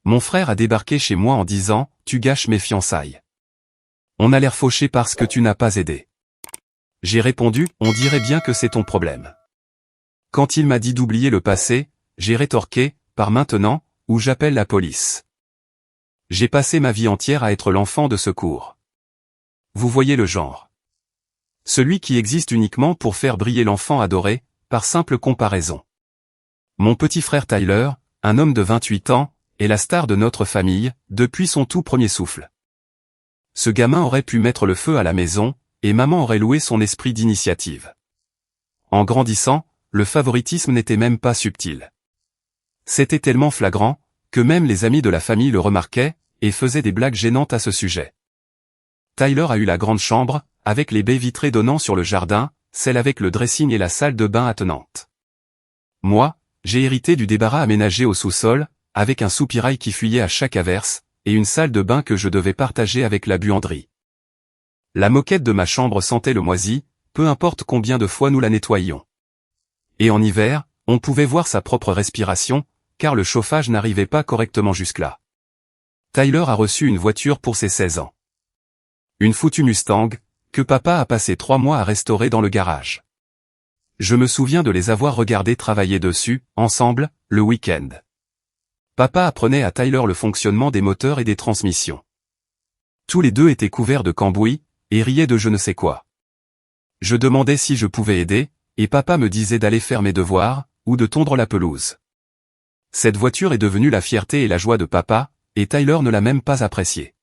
Mon frère a débarqué chez moi en disant « Tu gâches mes fiançailles. On a l'air fauché parce que tu n'as pas aidé. » J'ai répondu « On dirait bien que c'est ton problème. » Quand il m'a dit d'oublier le passé, j'ai rétorqué « Par maintenant, ou j'appelle la police. » J'ai passé ma vie entière à être l'enfant de secours. Vous voyez le genre. Celui qui existe uniquement pour faire briller l'enfant adoré, par simple comparaison. Mon petit frère Tyler, un homme de 28 ans, est la star de notre famille, depuis son tout premier souffle. Ce gamin aurait pu mettre le feu à la maison, et maman aurait loué son esprit d'initiative. En grandissant, le favoritisme n'était même pas subtil. C'était tellement flagrant, que même les amis de la famille le remarquaient, et faisaient des blagues gênantes à ce sujet. Tyler a eu la grande chambre, avec les baies vitrées donnant sur le jardin, celle avec le dressing et la salle de bain attenante. Moi, j'ai hérité du débarras aménagé au sous-sol, avec un soupirail qui fuyait à chaque averse, et une salle de bain que je devais partager avec la buanderie. La moquette de ma chambre sentait le moisi, peu importe combien de fois nous la nettoyions. Et en hiver, on pouvait voir sa propre respiration, car le chauffage n'arrivait pas correctement jusque-là. Tyler a reçu une voiture pour ses 16 ans. Une foutue Mustang, que papa a passé 3 mois à restaurer dans le garage. Je me souviens de les avoir regardés travailler dessus, ensemble, le week-end. Papa apprenait à Tyler le fonctionnement des moteurs et des transmissions. Tous les deux étaient couverts de cambouis, et riaient de je ne sais quoi. Je demandais si je pouvais aider, et papa me disait d'aller faire mes devoirs, ou de tondre la pelouse. Cette voiture est devenue la fierté et la joie de papa, et Tyler ne l'a même pas appréciée.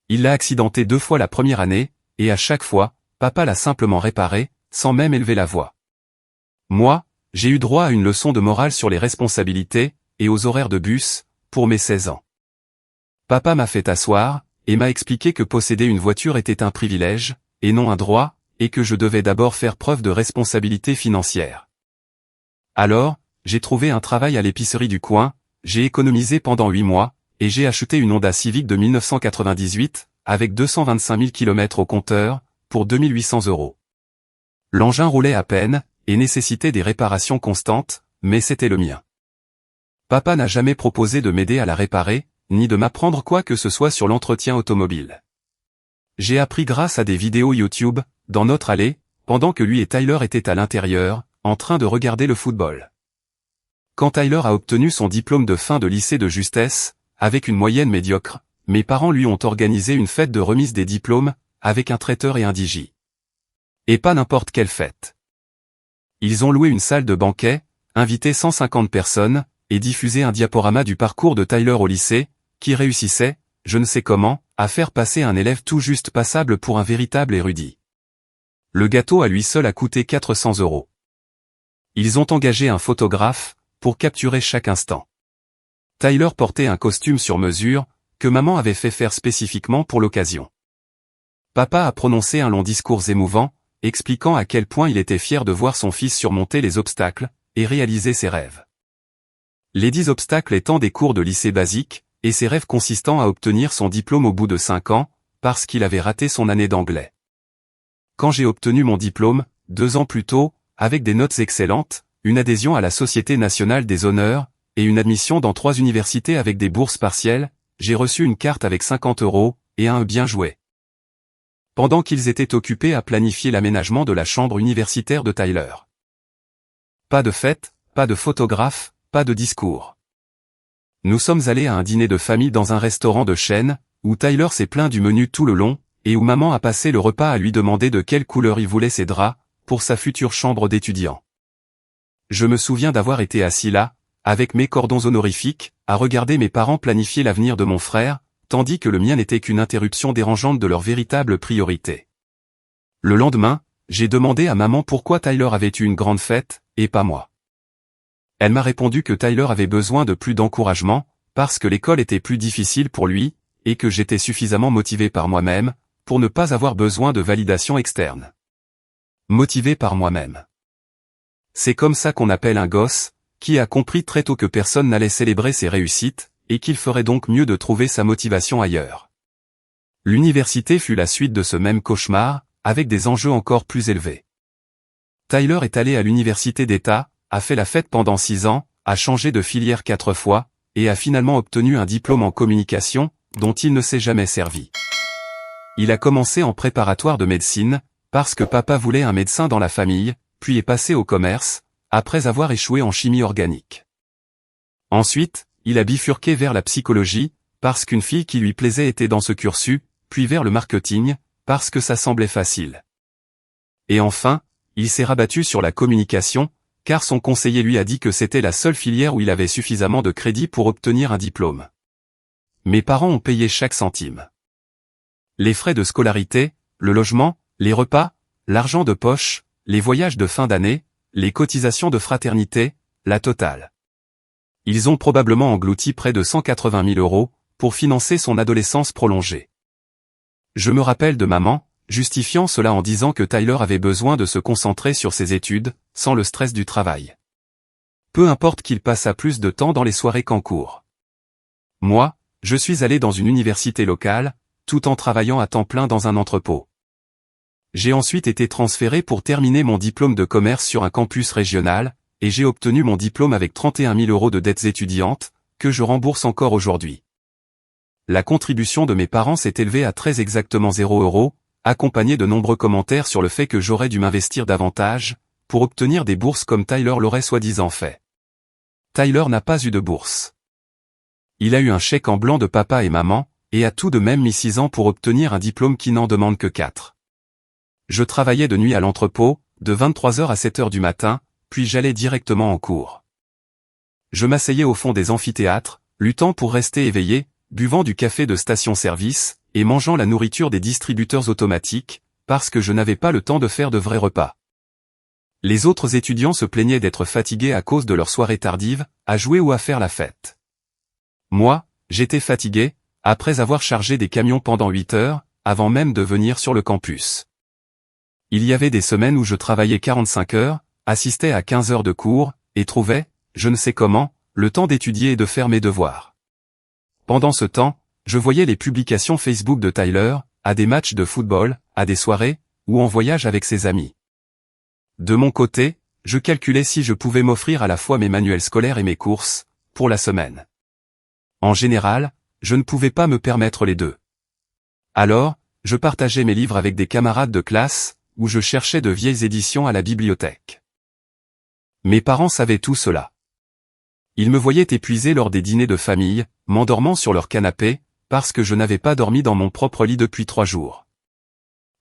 Il l'a accidenté 2 fois la première année, et à chaque fois, papa l'a simplement réparée, sans même élever la voix. Moi, j'ai eu droit à une leçon de morale sur les responsabilités, et aux horaires de bus, pour mes 16 ans. Papa m'a fait asseoir, et m'a expliqué que posséder une voiture était un privilège, et non un droit, et que je devais d'abord faire preuve de responsabilité financière. Alors, j'ai trouvé un travail à l'épicerie du coin, j'ai économisé pendant 8 mois, et j'ai acheté une Honda Civic de 1998, avec 225 000 km au compteur, pour 2 800 €. L'engin roulait à peine, et nécessitait des réparations constantes, mais c'était le mien. Papa n'a jamais proposé de m'aider à la réparer, ni de m'apprendre quoi que ce soit sur l'entretien automobile. J'ai appris grâce à des vidéos YouTube, dans notre allée, pendant que lui et Tyler étaient à l'intérieur, en train de regarder le football. Quand Tyler a obtenu son diplôme de fin de lycée de justesse, avec une moyenne médiocre, mes parents lui ont organisé une fête de remise des diplômes, avec un traiteur et un DJ. Et pas n'importe quelle fête. Ils ont loué une salle de banquet, invité 150 personnes, et diffusé un diaporama du parcours de Tyler au lycée, qui réussissait, je ne sais comment, à faire passer un élève tout juste passable pour un véritable érudit. Le gâteau à lui seul a coûté 400 €. Ils ont engagé un photographe, pour capturer chaque instant. Tyler portait un costume sur mesure, que maman avait fait faire spécifiquement pour l'occasion. Papa a prononcé un long discours émouvant, expliquant à quel point il était fier de voir son fils surmonter les obstacles, et réaliser ses rêves. Les 10 obstacles étant des cours de lycée basique, et ses rêves consistant à obtenir son diplôme au bout de 5 ans, parce qu'il avait raté son année d'anglais. Quand j'ai obtenu mon diplôme, 2 ans plus tôt, avec des notes excellentes, une adhésion à la Société nationale des honneurs, et une admission dans 3 universités avec des bourses partielles, j'ai reçu une carte avec 50 € et un bien joué. Pendant qu'ils étaient occupés à planifier l'aménagement de la chambre universitaire de Tyler. Pas de fête, pas de photographe, pas de discours. Nous sommes allés à un dîner de famille dans un restaurant de chaîne, où Tyler s'est plaint du menu tout le long, et où maman a passé le repas à lui demander de quelle couleur il voulait ses draps, pour sa future chambre d'étudiant. Je me souviens d'avoir été assis là, avec mes cordons honorifiques, à regarder mes parents planifier l'avenir de mon frère, tandis que le mien n'était qu'une interruption dérangeante de leur véritable priorité. Le lendemain, j'ai demandé à maman pourquoi Tyler avait eu une grande fête, et pas moi. Elle m'a répondu que Tyler avait besoin de plus d'encouragement, parce que l'école était plus difficile pour lui, et que j'étais suffisamment motivé par moi-même, pour ne pas avoir besoin de validation externe. Motivé par moi-même. C'est comme ça qu'on appelle un gosse, qui a compris très tôt que personne n'allait célébrer ses réussites, et qu'il ferait donc mieux de trouver sa motivation ailleurs. L'université fut la suite de ce même cauchemar, avec des enjeux encore plus élevés. Tyler est allé à l'université d'État, a fait la fête pendant 6 ans, a changé de filière 4 fois, et a finalement obtenu un diplôme en communication, dont il ne s'est jamais servi. Il a commencé en préparatoire de médecine, parce que papa voulait un médecin dans la famille, puis est passé au commerce, après avoir échoué en chimie organique. Ensuite, il a bifurqué vers la psychologie, parce qu'une fille qui lui plaisait était dans ce cursus, puis vers le marketing, parce que ça semblait facile. Et enfin, il s'est rabattu sur la communication, car son conseiller lui a dit que c'était la seule filière où il avait suffisamment de crédit pour obtenir un diplôme. Mes parents ont payé chaque centime. Les frais de scolarité, le logement, les repas, l'argent de poche, les voyages de fin d'année, les cotisations de fraternité, la totale. Ils ont probablement englouti près de 180 000 € pour financer son adolescence prolongée. Je me rappelle de maman, justifiant cela en disant que Tyler avait besoin de se concentrer sur ses études, sans le stress du travail. Peu importe qu'il passât plus de temps dans les soirées qu'en cours. Moi, je suis allé dans une université locale, tout en travaillant à temps plein dans un entrepôt. J'ai ensuite été transféré pour terminer mon diplôme de commerce sur un campus régional, et j'ai obtenu mon diplôme avec 31 000 € de dettes étudiantes, que je rembourse encore aujourd'hui. La contribution de mes parents s'est élevée à très exactement 0 €, accompagnée de nombreux commentaires sur le fait que j'aurais dû m'investir davantage, pour obtenir des bourses comme Tyler l'aurait soi-disant fait. Tyler n'a pas eu de bourse. Il a eu un chèque en blanc de papa et maman, et a tout de même mis 6 ans pour obtenir un diplôme qui n'en demande que 4. Je travaillais de nuit à l'entrepôt, de 23 h à 7 h du matin, puis j'allais directement en cours. Je m'asseyais au fond des amphithéâtres, luttant pour rester éveillé, buvant du café de station-service, et mangeant la nourriture des distributeurs automatiques, parce que je n'avais pas le temps de faire de vrais repas. Les autres étudiants se plaignaient d'être fatigués à cause de leur soirée tardive, à jouer ou à faire la fête. Moi, j'étais fatigué, après avoir chargé des camions pendant 8 heures, avant même de venir sur le campus. Il y avait des semaines où je travaillais 45 heures, assistais à 15 heures de cours, et trouvais, je ne sais comment, le temps d'étudier et de faire mes devoirs. Pendant ce temps, je voyais les publications Facebook de Tyler, à des matchs de football, à des soirées, ou en voyage avec ses amis. De mon côté, je calculais si je pouvais m'offrir à la fois mes manuels scolaires et mes courses, pour la semaine. En général, je ne pouvais pas me permettre les deux. Alors, je partageais mes livres avec des camarades de classe, ou je cherchais de vieilles éditions à la bibliothèque. Mes parents savaient tout cela. Ils me voyaient épuisé lors des dîners de famille, m'endormant sur leur canapé, parce que je n'avais pas dormi dans mon propre lit depuis 3 jours.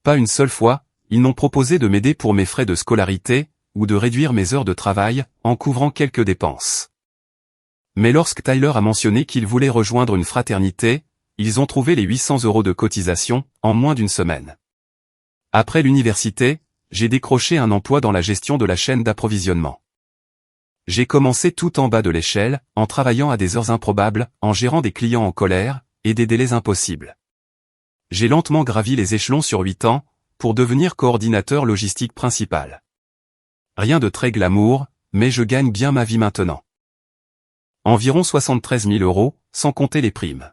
Pas une seule fois, ils n'ont proposé de m'aider pour mes frais de scolarité, ou de réduire mes heures de travail, en couvrant quelques dépenses. Mais lorsque Tyler a mentionné qu'il voulait rejoindre une fraternité, ils ont trouvé les 800 € de cotisation, en moins d'une semaine. Après l'université, j'ai décroché un emploi dans la gestion de la chaîne d'approvisionnement. J'ai commencé tout en bas de l'échelle, en travaillant à des heures improbables, en gérant des clients en colère, et des délais impossibles. J'ai lentement gravi les échelons sur 8 ans, pour devenir coordinateur logistique principal. Rien de très glamour, mais je gagne bien ma vie maintenant. Environ 73 000 €, sans compter les primes.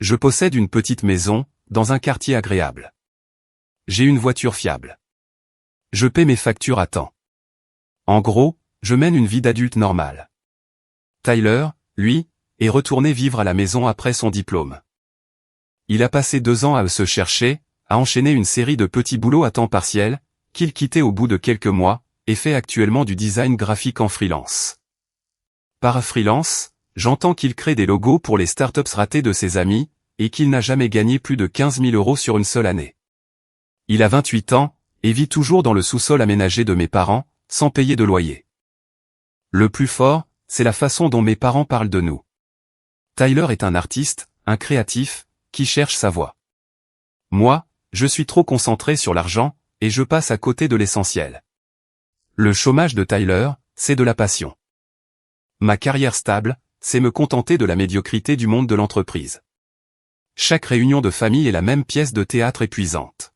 Je possède une petite maison, dans un quartier agréable. J'ai une voiture fiable. Je paie mes factures à temps. En gros, je mène une vie d'adulte normale. Tyler, lui, est retourné vivre à la maison après son diplôme. Il a passé 2 ans à se chercher, à enchaîner une série de petits boulots à temps partiel, qu'il quittait au bout de quelques mois, et fait actuellement du design graphique en freelance. Par freelance, j'entends qu'il crée des logos pour les startups ratées de ses amis, et qu'il n'a jamais gagné plus de 15 000 € sur une seule année. Il a 28 ans, et vit toujours dans le sous-sol aménagé de mes parents, sans payer de loyer. Le plus fort, c'est la façon dont mes parents parlent de nous. Tyler est un artiste, un créatif, qui cherche sa voie. Moi, je suis trop concentré sur l'argent, et je passe à côté de l'essentiel. Le chômage de Tyler, c'est de la passion. Ma carrière stable, c'est me contenter de la médiocrité du monde de l'entreprise. Chaque réunion de famille est la même pièce de théâtre épuisante.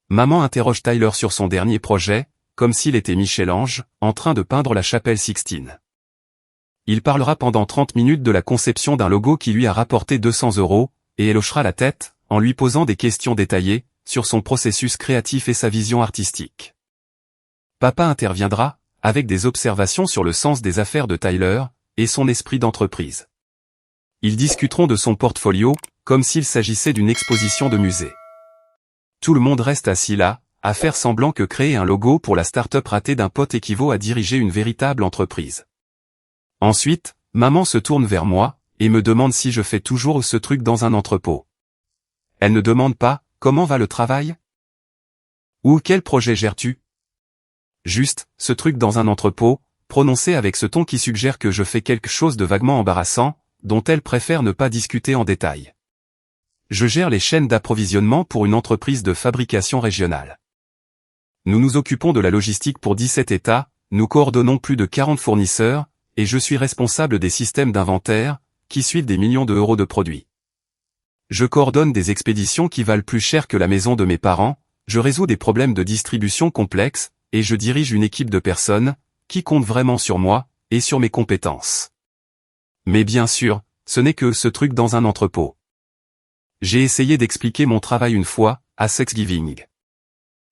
Maman interroge Tyler sur son dernier projet, comme s'il était Michel-Ange, en train de peindre la chapelle Sixtine. Il parlera pendant 30 minutes de la conception d'un logo qui lui a rapporté 200 €, et elle hochera la tête, en lui posant des questions détaillées, sur son processus créatif et sa vision artistique. Papa interviendra, avec des observations sur le sens des affaires de Tyler, et son esprit d'entreprise. Ils discuteront de son portfolio, comme s'il s'agissait d'une exposition de musée. Tout le monde reste assis là, à faire semblant que créer un logo pour la start-up ratée d'un pote équivaut à diriger une véritable entreprise. Ensuite, maman se tourne vers moi, et me demande si je fais toujours ce truc dans un entrepôt. Elle ne demande pas, comment va le travail? Ou quel projet gères-tu? Juste, ce truc dans un entrepôt, prononcé avec ce ton qui suggère que je fais quelque chose de vaguement embarrassant, dont elle préfère ne pas discuter en détail. Je gère les chaînes d'approvisionnement pour une entreprise de fabrication régionale. Nous nous occupons de la logistique pour 17 États, nous coordonnons plus de 40 fournisseurs, et je suis responsable des systèmes d'inventaire, qui suivent des millions d'euros de produits. Je coordonne des expéditions qui valent plus cher que la maison de mes parents, je résous des problèmes de distribution complexes, et je dirige une équipe de personnes, qui comptent vraiment sur moi, et sur mes compétences. Mais bien sûr, ce n'est que ce truc dans un entrepôt. J'ai essayé d'expliquer mon travail une fois, à Thanksgiving.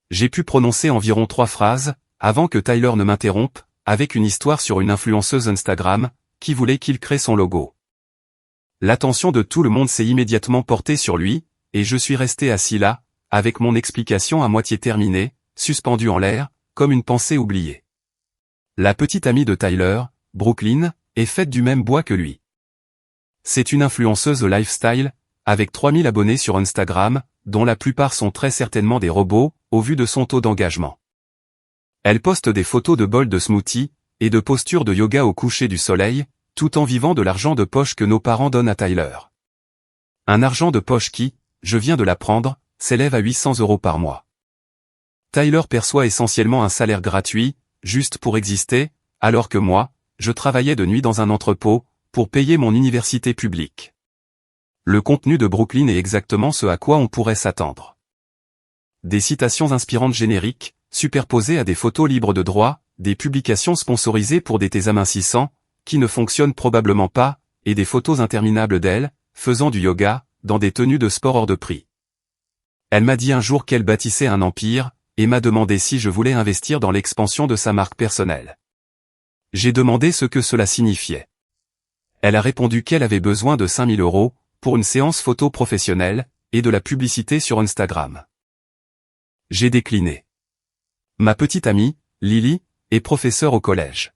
J'ai pu prononcer environ 3 phrases, avant que Tyler ne m'interrompe, avec une histoire sur une influenceuse Instagram, qui voulait qu'il crée son logo. L'attention de tout le monde s'est immédiatement portée sur lui, et je suis resté assis là, avec mon explication à moitié terminée, suspendu en l'air, comme une pensée oubliée. La petite amie de Tyler, Brooklyn, est faite du même bois que lui. C'est une influenceuse lifestyle, avec 3000 abonnés sur Instagram, dont la plupart sont très certainement des robots, au vu de son taux d'engagement. Elle poste des photos de bols de smoothie, et de postures de yoga au coucher du soleil, tout en vivant de l'argent de poche que nos parents donnent à Tyler. Un argent de poche qui, je viens de l'apprendre, s'élève à 800 € par mois. Tyler perçoit essentiellement un salaire gratuit, juste pour exister, alors que moi, je travaillais de nuit dans un entrepôt, pour payer mon université publique. Le contenu de Brooklyn est exactement ce à quoi on pourrait s'attendre. Des citations inspirantes génériques, superposées à des photos libres de droit, des publications sponsorisées pour des thés amincissants, qui ne fonctionnent probablement pas, et des photos interminables d'elle, faisant du yoga, dans des tenues de sport hors de prix. Elle m'a dit un jour qu'elle bâtissait un empire, et m'a demandé si je voulais investir dans l'expansion de sa marque personnelle. J'ai demandé ce que cela signifiait. Elle a répondu qu'elle avait besoin de 5000 € pour une séance photo professionnelle, et de la publicité sur Instagram. J'ai décliné. Ma petite amie, Lily, est professeure au collège.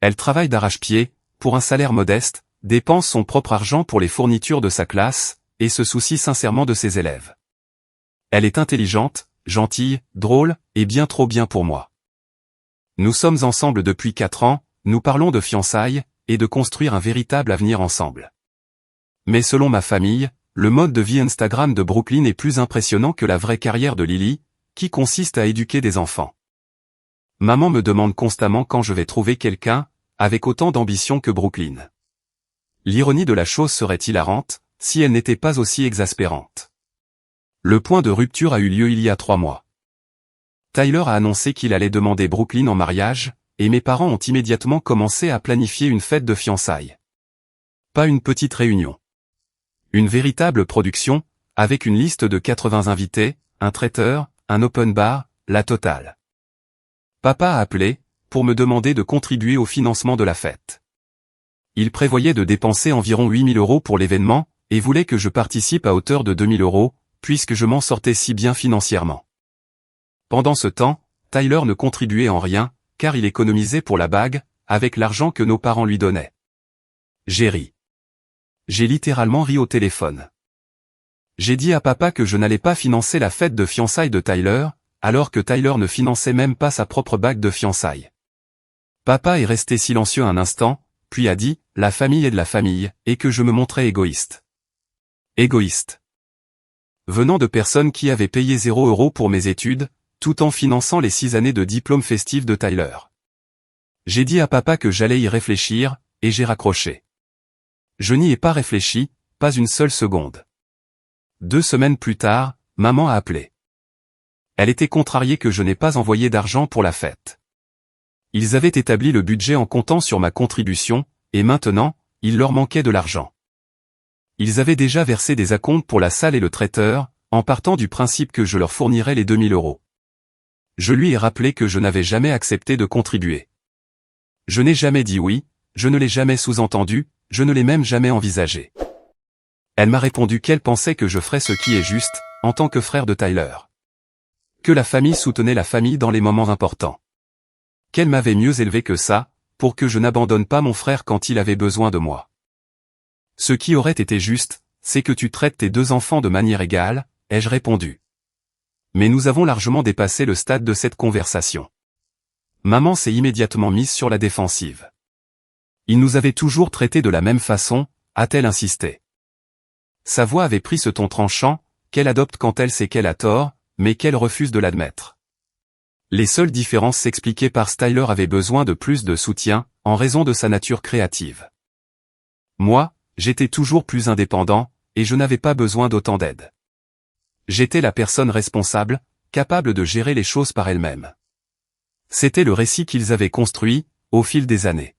Elle travaille d'arrache-pied, pour un salaire modeste, dépense son propre argent pour les fournitures de sa classe, et se soucie sincèrement de ses élèves. Elle est intelligente, gentille, drôle, et bien trop bien pour moi. Nous sommes ensemble depuis 4 ans, nous parlons de fiançailles, et de construire un véritable avenir ensemble. Mais selon ma famille, le mode de vie Instagram de Brooklyn est plus impressionnant que la vraie carrière de Lily, qui consiste à éduquer des enfants. Maman me demande constamment quand je vais trouver quelqu'un, avec autant d'ambition que Brooklyn. L'ironie de la chose serait hilarante, si elle n'était pas aussi exaspérante. Le point de rupture a eu lieu il y a 3 mois. Tyler a annoncé qu'il allait demander Brooklyn en mariage, et mes parents ont immédiatement commencé à planifier une fête de fiançailles. Pas une petite réunion. Une véritable production, avec une liste de 80 invités, un traiteur, un open bar, la totale. Papa a appelé, pour me demander de contribuer au financement de la fête. Il prévoyait de dépenser environ 8000 € pour l'événement, et voulait que je participe à hauteur de 2000 €, puisque je m'en sortais si bien financièrement. Pendant ce temps, Tyler ne contribuait en rien, car il économisait pour la bague, avec l'argent que nos parents lui donnaient. J'ai ri. J'ai littéralement ri au téléphone. J'ai dit à papa que je n'allais pas financer la fête de fiançailles de Tyler, alors que Tyler ne finançait même pas sa propre bague de fiançailles. Papa est resté silencieux un instant, puis a dit, la famille est de la famille, et que je me montrais égoïste. Égoïste. Venant de personnes qui avaient payé 0 € pour mes études, tout en finançant les 6 années de diplôme festif de Tyler. J'ai dit à papa que j'allais y réfléchir, et j'ai raccroché. Je n'y ai pas réfléchi, pas une seule seconde. 2 semaines plus tard, maman a appelé. Elle était contrariée que je n'ai pas envoyé d'argent pour la fête. Ils avaient établi le budget en comptant sur ma contribution, et maintenant, il leur manquait de l'argent. Ils avaient déjà versé des acomptes pour la salle et le traiteur, en partant du principe que je leur fournirais les 2000 €. Je lui ai rappelé que je n'avais jamais accepté de contribuer. Je n'ai jamais dit oui, je ne l'ai jamais sous-entendu, je ne l'ai même jamais envisagé. Elle m'a répondu qu'elle pensait que je ferais ce qui est juste, en tant que frère de Tyler. Que la famille soutenait la famille dans les moments importants. Qu'elle m'avait mieux élevé que ça, pour que je n'abandonne pas mon frère quand il avait besoin de moi. Ce qui aurait été juste, c'est que tu traites tes deux enfants de manière égale, ai-je répondu. Mais nous avons largement dépassé le stade de cette conversation. Maman s'est immédiatement mise sur la défensive. Il nous avait toujours traités de la même façon, a-t-elle insisté. Sa voix avait pris ce ton tranchant, qu'elle adopte quand elle sait qu'elle a tort, mais qu'elle refuse de l'admettre. Les seules différences s'expliquaient par Tyler avait besoin de plus de soutien, en raison de sa nature créative. Moi, j'étais toujours plus indépendant, et je n'avais pas besoin d'autant d'aide. J'étais la personne responsable, capable de gérer les choses par elle-même. C'était le récit qu'ils avaient construit, au fil des années.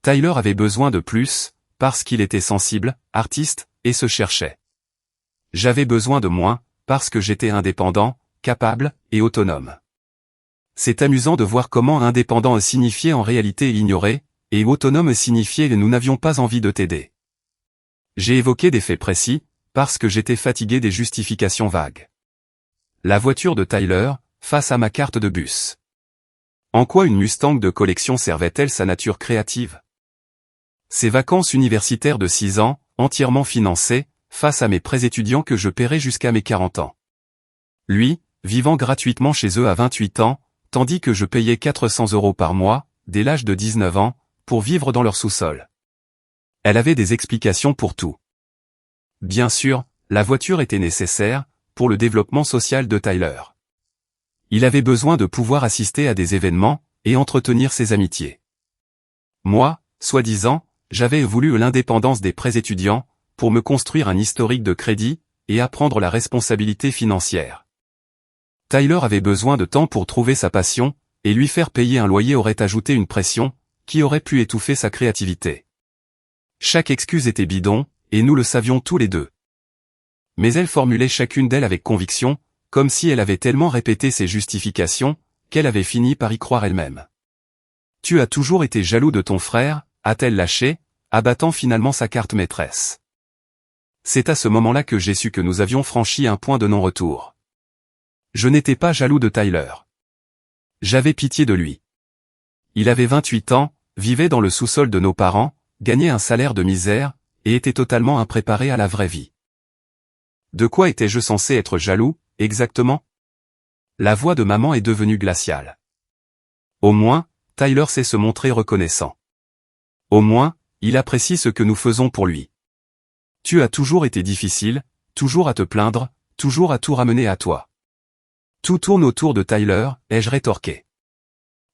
Tyler avait besoin de plus, parce qu'il était sensible, artiste, et se cherchait. J'avais besoin de moins, parce que j'étais indépendant, capable, et autonome. C'est amusant de voir comment indépendant signifiait en réalité ignorer, et autonome signifiait nous n'avions pas envie de t'aider. J'ai évoqué des faits précis, parce que j'étais fatigué des justifications vagues. La voiture de Tyler, face à ma carte de bus. En quoi une Mustang de collection servait-elle sa nature créative? Ses vacances universitaires de 6 ans, entièrement financées, face à mes prêts étudiants que je paierais jusqu'à mes 40 ans. Lui, vivant gratuitement chez eux à 28 ans, tandis que je payais 400 € par mois, dès l'âge de 19 ans, pour vivre dans leur sous-sol. Elle avait des explications pour tout. Bien sûr, la voiture était nécessaire, pour le développement social de Tyler. Il avait besoin de pouvoir assister à des événements, et entretenir ses amitiés. Moi, soi-disant, j'avais voulu l'indépendance des prêts étudiants, pour me construire un historique de crédit, et apprendre la responsabilité financière. Tyler avait besoin de temps pour trouver sa passion, et lui faire payer un loyer aurait ajouté une pression, qui aurait pu étouffer sa créativité. Chaque excuse était bidon, et nous le savions tous les deux. Mais elle formulait chacune d'elles avec conviction, comme si elle avait tellement répété ses justifications, qu'elle avait fini par y croire elle-même. Tu as toujours été jaloux de ton frère, a-t-elle lâché, abattant finalement sa carte maîtresse. C'est à ce moment-là que j'ai su que nous avions franchi un point de non-retour. Je n'étais pas jaloux de Tyler. J'avais pitié de lui. Il avait 28 ans, vivait dans le sous-sol de nos parents, gagnait un salaire de misère, et était totalement impréparé à la vraie vie. De quoi étais-je censé être jaloux, exactement? La voix de maman est devenue glaciale. Au moins, Tyler sait se montrer reconnaissant. Au moins, il apprécie ce que nous faisons pour lui. Tu as toujours été difficile, toujours à te plaindre, toujours à tout ramener à toi. Tout tourne autour de Tyler, ai-je rétorqué.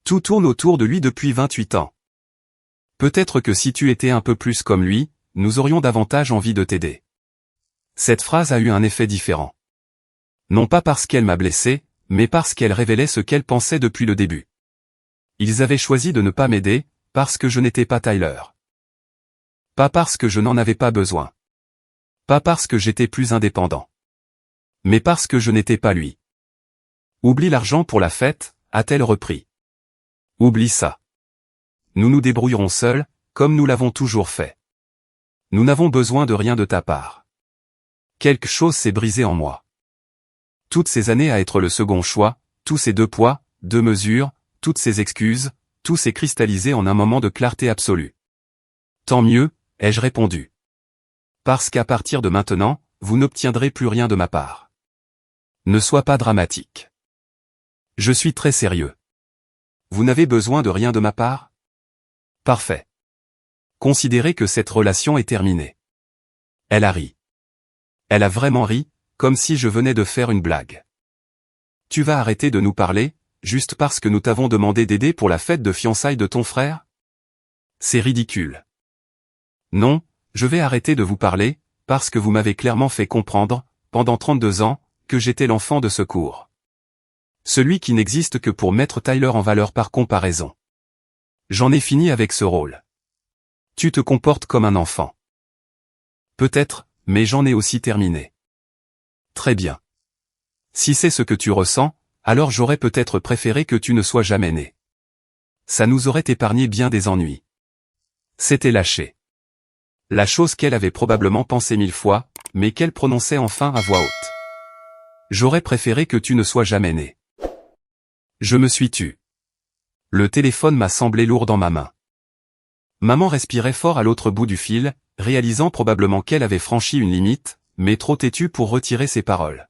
Tout tourne autour de lui depuis 28 ans. Peut-être que si tu étais un peu plus comme lui, nous aurions davantage envie de t'aider. Cette phrase a eu un effet différent. Non pas parce qu'elle m'a blessé, mais parce qu'elle révélait ce qu'elle pensait depuis le début. Ils avaient choisi de ne pas m'aider, parce que je n'étais pas Tyler. Pas parce que je n'en avais pas besoin. Pas parce que j'étais plus indépendant. Mais parce que je n'étais pas lui. Oublie l'argent pour la fête, a-t-elle repris. Oublie ça. Nous nous débrouillerons seuls, comme nous l'avons toujours fait. Nous n'avons besoin de rien de ta part. Quelque chose s'est brisé en moi. Toutes ces années à être le second choix, tous ces 2 poids, 2 mesures, toutes ces excuses, tout s'est cristallisé en un moment de clarté absolue. Tant mieux, ai-je répondu. Parce qu'à partir de maintenant, vous n'obtiendrez plus rien de ma part. Ne sois pas dramatique. Je suis très sérieux. Vous n'avez besoin de rien de ma part? Parfait. Considérez que cette relation est terminée. Elle a ri. Elle a vraiment ri, comme si je venais de faire une blague. Tu vas arrêter de nous parler, juste parce que nous t'avons demandé d'aider pour la fête de fiançailles de ton frère? C'est ridicule. Non, je vais arrêter de vous parler, parce que vous m'avez clairement fait comprendre, pendant 32 ans, que j'étais l'enfant de secours. Celui qui n'existe que pour mettre Tyler en valeur par comparaison. J'en ai fini avec ce rôle. Tu te comportes comme un enfant. Peut-être, mais j'en ai aussi terminé. Très bien. Si c'est ce que tu ressens, alors j'aurais peut-être préféré que tu ne sois jamais né. Ça nous aurait épargné bien des ennuis. C'était lâché. La chose qu'elle avait probablement pensé 1000 fois, mais qu'elle prononçait enfin à voix haute. J'aurais préféré que tu ne sois jamais né. Je me suis tu. Le téléphone m'a semblé lourd dans ma main. Maman respirait fort à l'autre bout du fil, réalisant probablement qu'elle avait franchi une limite, mais trop têtue pour retirer ses paroles.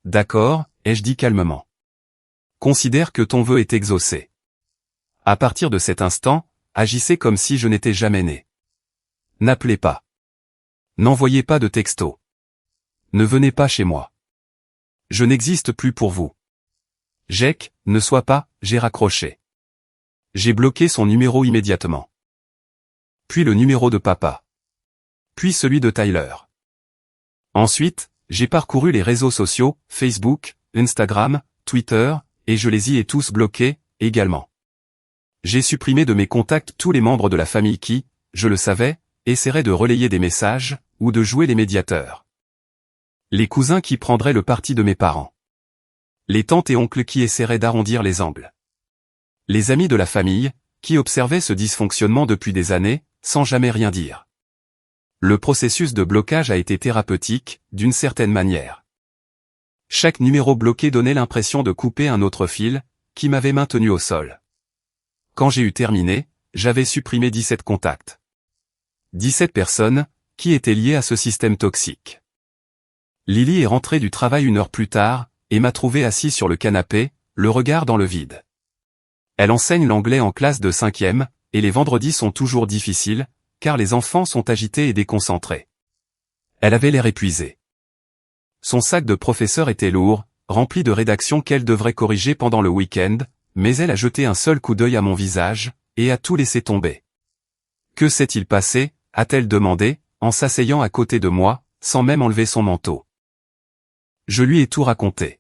D'accord, ai-je dit calmement. Considère que ton vœu est exaucé. À partir de cet instant, agissez comme si je n'étais jamais né. N'appelez pas. N'envoyez pas de texto. Ne venez pas chez moi. Je n'existe plus pour vous. Jack, ne sois pas, j'ai raccroché. J'ai bloqué son numéro immédiatement. Puis le numéro de papa. Puis celui de Tyler. Ensuite, j'ai parcouru les réseaux sociaux, Facebook, Instagram, Twitter, et je les y ai tous bloqués, également. J'ai supprimé de mes contacts tous les membres de la famille qui, je le savais, essaieraient de relayer des messages, ou de jouer les médiateurs. Les cousins qui prendraient le parti de mes parents. Les tantes et oncles qui essaieraient d'arrondir les angles. Les amis de la famille, qui observaient ce dysfonctionnement depuis des années, sans jamais rien dire. Le processus de blocage a été thérapeutique, d'une certaine manière. Chaque numéro bloqué donnait l'impression de couper un autre fil, qui m'avait maintenu au sol. Quand j'ai eu terminé, j'avais supprimé 17 contacts. 17 personnes, qui étaient liées à ce système toxique. Lily est rentrée du travail 1 heure plus tard, et m'a trouvé assis sur le canapé, le regard dans le vide. Elle enseigne l'anglais en classe de 5e, et les vendredis sont toujours difficiles, car les enfants sont agités et déconcentrés. Elle avait l'air épuisée. Son sac de professeur était lourd, rempli de rédactions qu'elle devrait corriger pendant le week-end, mais elle a jeté un seul coup d'œil à mon visage, et a tout laissé tomber. « Que s'est-il passé ?» a-t-elle demandé, en s'asseyant à côté de moi, sans même enlever son manteau. Je lui ai tout raconté.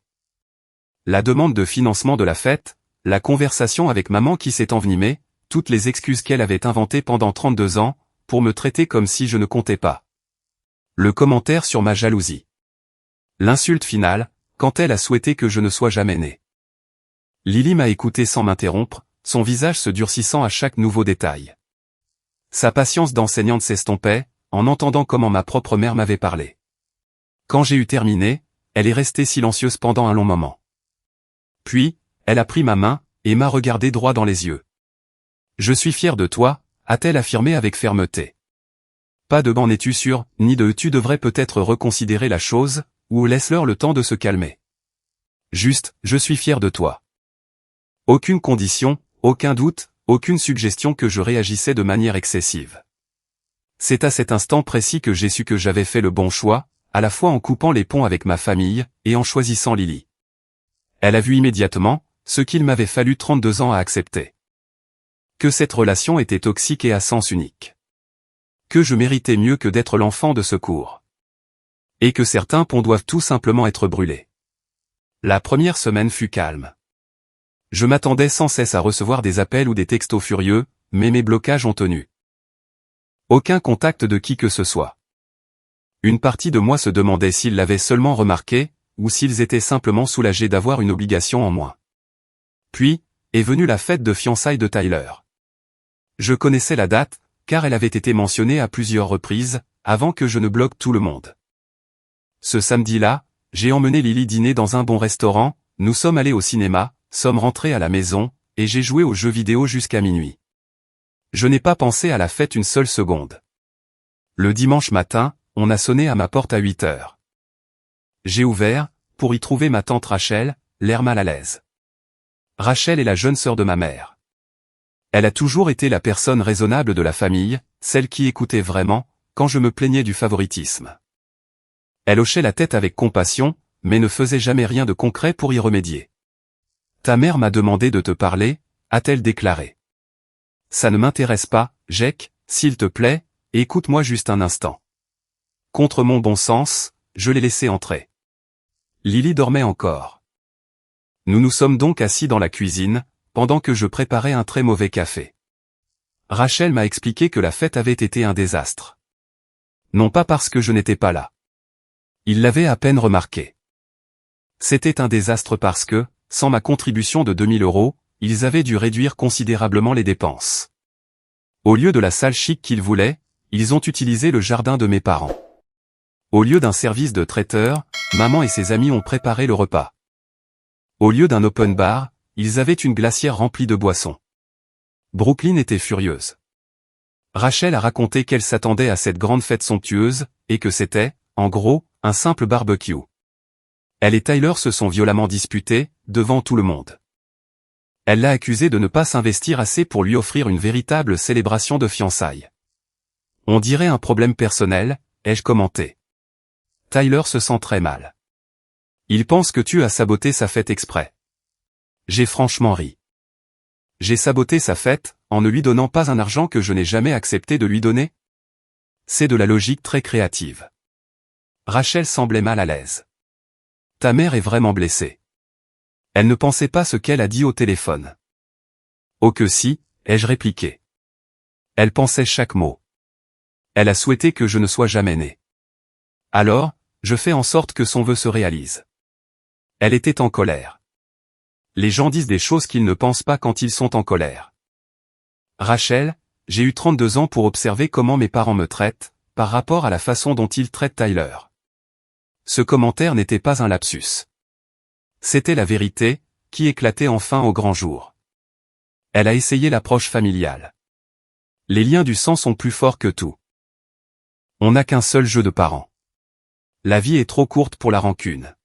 La demande de financement de la fête, la conversation avec maman qui s'est envenimée, toutes les excuses qu'elle avait inventées pendant 32 ans, pour me traiter comme si je ne comptais pas. Le commentaire sur ma jalousie. L'insulte finale, quand elle a souhaité que je ne sois jamais né. Lily m'a écouté sans m'interrompre, son visage se durcissant à chaque nouveau détail. Sa patience d'enseignante s'estompait, en entendant comment ma propre mère m'avait parlé. Quand j'ai eu terminé, elle est restée silencieuse pendant un long moment. Puis, elle a pris ma main, et m'a regardé droit dans les yeux. « Je suis fière de toi », a-t-elle affirmé avec fermeté. Pas de « m'en es-tu sûr », ni de « tu devrais peut-être reconsidérer la chose », ou « laisse-leur le temps de se calmer ». Juste, je suis fière de toi. Aucune condition, aucun doute, aucune suggestion que je réagissais de manière excessive. C'est à cet instant précis que j'ai su que j'avais fait le bon choix, à la fois en coupant les ponts avec ma famille, et en choisissant Lily. Elle a vu immédiatement, ce qu'il m'avait fallu 32 ans à accepter. Que cette relation était toxique et à sens unique. Que je méritais mieux que d'être l'enfant de secours. Et que certains ponts doivent tout simplement être brûlés. La première semaine fut calme. Je m'attendais sans cesse à recevoir des appels ou des textos furieux, mais mes blocages ont tenu. Aucun contact de qui que ce soit. Une partie de moi se demandait s'ils l'avaient seulement remarqué, ou s'ils étaient simplement soulagés d'avoir une obligation en moins. Puis, est venue la fête de fiançailles de Tyler. Je connaissais la date, car elle avait été mentionnée à plusieurs reprises, avant que je ne bloque tout le monde. Ce samedi-là, j'ai emmené Lily dîner dans un bon restaurant, nous sommes allés au cinéma, sommes rentrés à la maison, et j'ai joué aux jeux vidéo jusqu'à minuit. Je n'ai pas pensé à la fête une seule seconde. Le dimanche matin, on a sonné à ma porte à 8 heures. J'ai ouvert, pour y trouver ma tante Rachel, l'air mal à l'aise. Rachel est la jeune sœur de ma mère. Elle a toujours été la personne raisonnable de la famille, celle qui écoutait vraiment, quand je me plaignais du favoritisme. Elle hochait la tête avec compassion, mais ne faisait jamais rien de concret pour y remédier. « Ta mère m'a demandé de te parler », a-t-elle déclaré. « Ça ne m'intéresse pas, Jack, s'il te plaît, écoute-moi juste un instant. » Contre mon bon sens, je l'ai laissé entrer. Lily dormait encore. Nous nous sommes donc assis dans la cuisine, pendant que je préparais un très mauvais café. Rachel m'a expliqué que la fête avait été un désastre. Non pas parce que je n'étais pas là. Il l'avait à peine remarqué. C'était un désastre parce que, sans ma contribution de 2000 €, ils avaient dû réduire considérablement les dépenses. Au lieu de la salle chic qu'ils voulaient, ils ont utilisé le jardin de mes parents. Au lieu d'un service de traiteur, maman et ses amis ont préparé le repas. Au lieu d'un open bar, ils avaient une glacière remplie de boissons. Brooklyn était furieuse. Rachel a raconté qu'elle s'attendait à cette grande fête somptueuse, et que c'était, en gros, un simple barbecue. Elle et Tyler se sont violemment disputés, devant tout le monde. Elle l'a accusé de ne pas s'investir assez pour lui offrir une véritable célébration de fiançailles. On dirait un problème personnel, ai-je commenté. Tyler se sent très mal. Il pense que tu as saboté sa fête exprès. J'ai franchement ri. J'ai saboté sa fête, en ne lui donnant pas un argent que je n'ai jamais accepté de lui donner? C'est de la logique très créative. Rachel semblait mal à l'aise. Ta mère est vraiment blessée. Elle ne pensait pas ce qu'elle a dit au téléphone. Oh que si, ai-je répliqué. Elle pensait chaque mot. Elle a souhaité que je ne sois jamais né. Alors, je fais en sorte que son vœu se réalise. Elle était en colère. Les gens disent des choses qu'ils ne pensent pas quand ils sont en colère. Rachel, j'ai eu 32 ans pour observer comment mes parents me traitent, par rapport à la façon dont ils traitent Tyler. Ce commentaire n'était pas un lapsus. C'était la vérité, qui éclatait enfin au grand jour. Elle a essayé l'approche familiale. Les liens du sang sont plus forts que tout. On n'a qu'un seul jeu de parents. La vie est trop courte pour la rancune.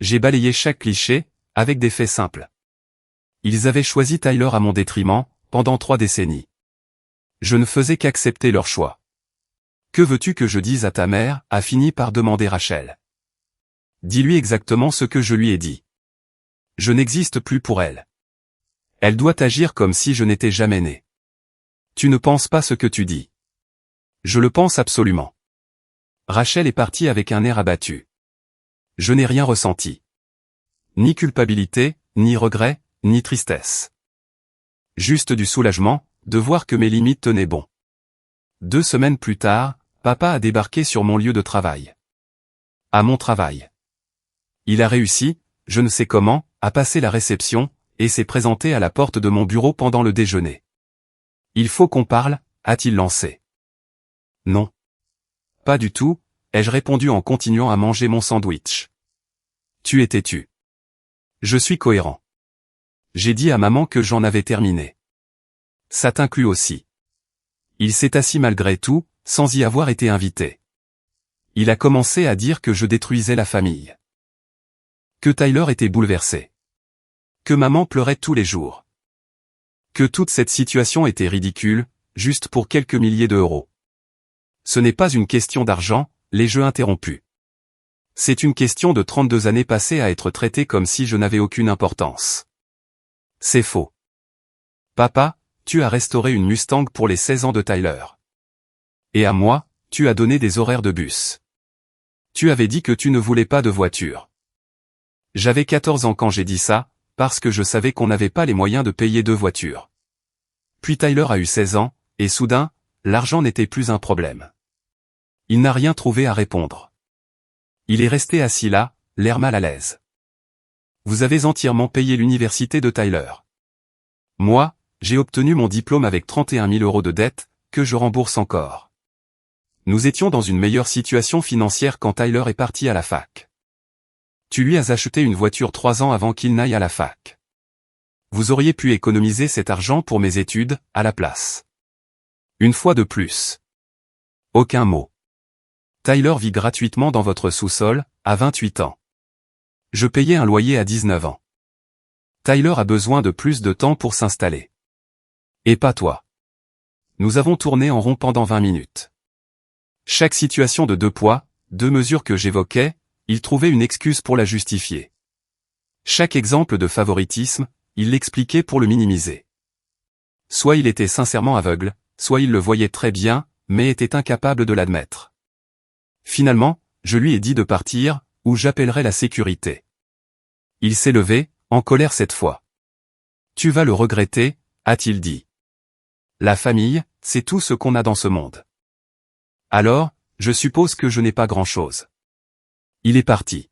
J'ai balayé chaque cliché, avec des faits simples. Ils avaient choisi Tyler à mon détriment, pendant 3 décennies. Je ne faisais qu'accepter leur choix. Que veux-tu que je dise à ta mère, a fini par demander Rachel. Dis-lui exactement ce que je lui ai dit. Je n'existe plus pour elle. Elle doit agir comme si je n'étais jamais né. Tu ne penses pas ce que tu dis. Je le pense absolument. Rachel est partie avec un air abattu. Je n'ai rien ressenti. Ni culpabilité, ni regret, ni tristesse. Juste du soulagement, de voir que mes limites tenaient bon. 2 semaines plus tard, papa a débarqué sur mon lieu de travail. À mon travail. Il a réussi, je ne sais comment, à passer la réception, et s'est présenté à la porte de mon bureau pendant le déjeuner. Il faut qu'on parle, a-t-il lancé. Non. Pas du tout, ai-je répondu en continuant à manger mon sandwich. Tu es têtu. Je suis cohérent. J'ai dit à maman que j'en avais terminé. Ça t'inclut aussi. Il s'est assis malgré tout, sans y avoir été invité. Il a commencé à dire que je détruisais la famille. Que Tyler était bouleversé. Que maman pleurait tous les jours. Que toute cette situation était ridicule, juste pour quelques milliers d'euros. Ce n'est pas une question d'argent, les jeux interrompus. C'est une question de 32 années passées à être traité comme si je n'avais aucune importance. C'est faux. Papa, tu as restauré une Mustang pour les 16 ans de Tyler. Et à moi, tu as donné des horaires de bus. Tu avais dit que tu ne voulais pas de voiture. J'avais 14 ans quand j'ai dit ça, parce que je savais qu'on n'avait pas les moyens de payer 2 voitures. Puis Tyler a eu 16 ans, et soudain, l'argent n'était plus un problème. Il n'a rien trouvé à répondre. Il est resté assis là, l'air mal à l'aise. Vous avez entièrement payé l'université de Tyler. Moi, j'ai obtenu mon diplôme avec 31 000 euros de dette, que je rembourse encore. Nous étions dans une meilleure situation financière quand Tyler est parti à la fac. Tu lui as acheté une voiture 3 ans avant qu'il n'aille à la fac. Vous auriez pu économiser cet argent pour mes études, à la place. Une fois de plus. Aucun mot. Tyler vit gratuitement dans votre sous-sol, à 28 ans. Je payais un loyer à 19 ans. Tyler a besoin de plus de temps pour s'installer. Et pas toi. Nous avons tourné en rond pendant 20 minutes. Chaque situation de 2 poids, 2 mesures que j'évoquais, il trouvait une excuse pour la justifier. Chaque exemple de favoritisme, il l'expliquait pour le minimiser. Soit il était sincèrement aveugle, soit il le voyait très bien, mais était incapable de l'admettre. Finalement, je lui ai dit de partir, ou j'appellerai la sécurité. Il s'est levé, en colère cette fois. Tu vas le regretter, a-t-il dit. La famille, c'est tout ce qu'on a dans ce monde. Alors, je suppose que je n'ai pas grand-chose. Il est parti.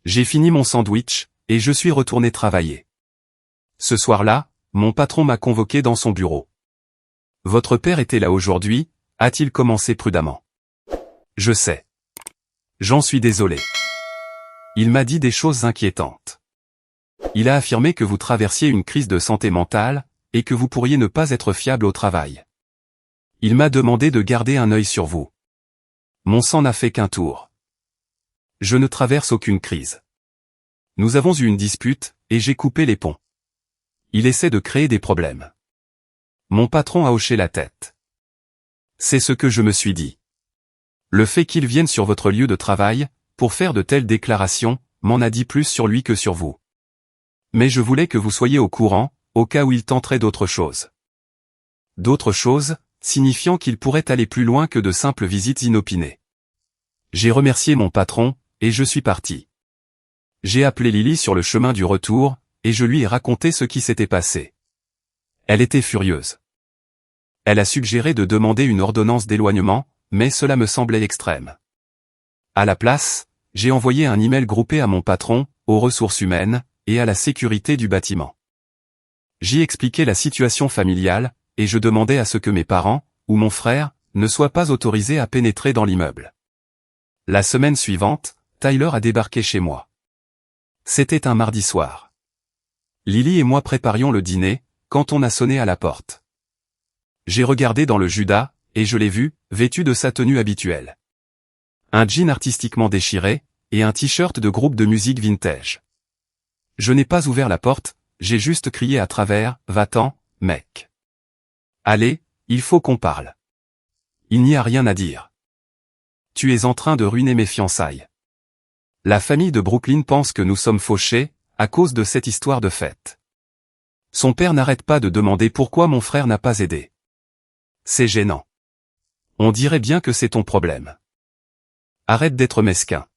J'ai fini mon sandwich, et je suis retourné travailler. Ce soir-là, mon patron m'a convoqué dans son bureau. Votre père était là aujourd'hui, a-t-il commencé prudemment. Je sais. J'en suis désolé. Il m'a dit des choses inquiétantes. Il a affirmé que vous traversiez une crise de santé mentale, et que vous pourriez ne pas être fiable au travail. Il m'a demandé de garder un œil sur vous. Mon sang n'a fait qu'un tour. Je ne traverse aucune crise. Nous avons eu une dispute, et j'ai coupé les ponts. Il essaie de créer des problèmes. Mon patron a hoché la tête. C'est ce que je me suis dit. Le fait qu'il vienne sur votre lieu de travail, pour faire de telles déclarations, m'en a dit plus sur lui que sur vous. Mais je voulais que vous soyez au courant, au cas où il tenterait d'autres choses. D'autres choses, signifiant qu'il pourrait aller plus loin que de simples visites inopinées. J'ai remercié mon patron, et je suis parti. J'ai appelé Lily sur le chemin du retour, et je lui ai raconté ce qui s'était passé. Elle était furieuse. Elle a suggéré de demander une ordonnance d'éloignement, mais cela me semblait extrême. À la place, j'ai envoyé un email groupé à mon patron, aux ressources humaines, et à la sécurité du bâtiment. J'y expliquais la situation familiale, et je demandais à ce que mes parents, ou mon frère, ne soient pas autorisés à pénétrer dans l'immeuble. La semaine suivante, Tyler a débarqué chez moi. C'était un mardi soir. Lily et moi préparions le dîner, quand on a sonné à la porte. J'ai regardé dans le Judas, et je l'ai vu, vêtu de sa tenue habituelle. Un jean artistiquement déchiré, et un t-shirt de groupe de musique vintage. Je n'ai pas ouvert la porte, j'ai juste crié à travers, « Va-t'en, mec. Allez, il faut qu'on parle. Il n'y a rien à dire. Tu es en train de ruiner mes fiançailles. La famille de Brooklyn pense que nous sommes fauchés, à cause de cette histoire de fête. Son père n'arrête pas de demander pourquoi mon frère n'a pas aidé. C'est gênant. On dirait bien que c'est ton problème. Arrête d'être mesquin.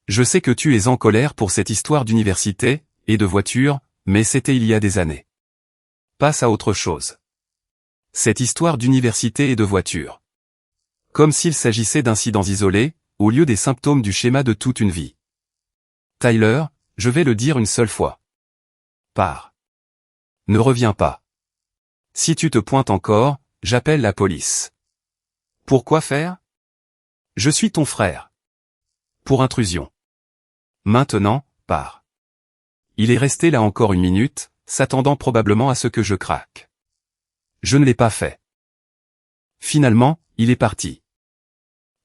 Je sais que tu es en colère pour cette histoire d'université, et de voiture, mais c'était il y a des années. Passe à autre chose. Cette histoire d'université et de voiture. Comme s'il s'agissait d'incidents isolés, au lieu des symptômes du schéma de toute une vie. Tyler, je vais le dire une seule fois. Pars. Ne reviens pas. Si tu te pointes encore, j'appelle la police. Pourquoi faire? Je suis ton frère. Pour intrusion. Maintenant, pars. Il est resté là encore une minute, s'attendant probablement à ce que je craque. Je ne l'ai pas fait. Finalement, il est parti.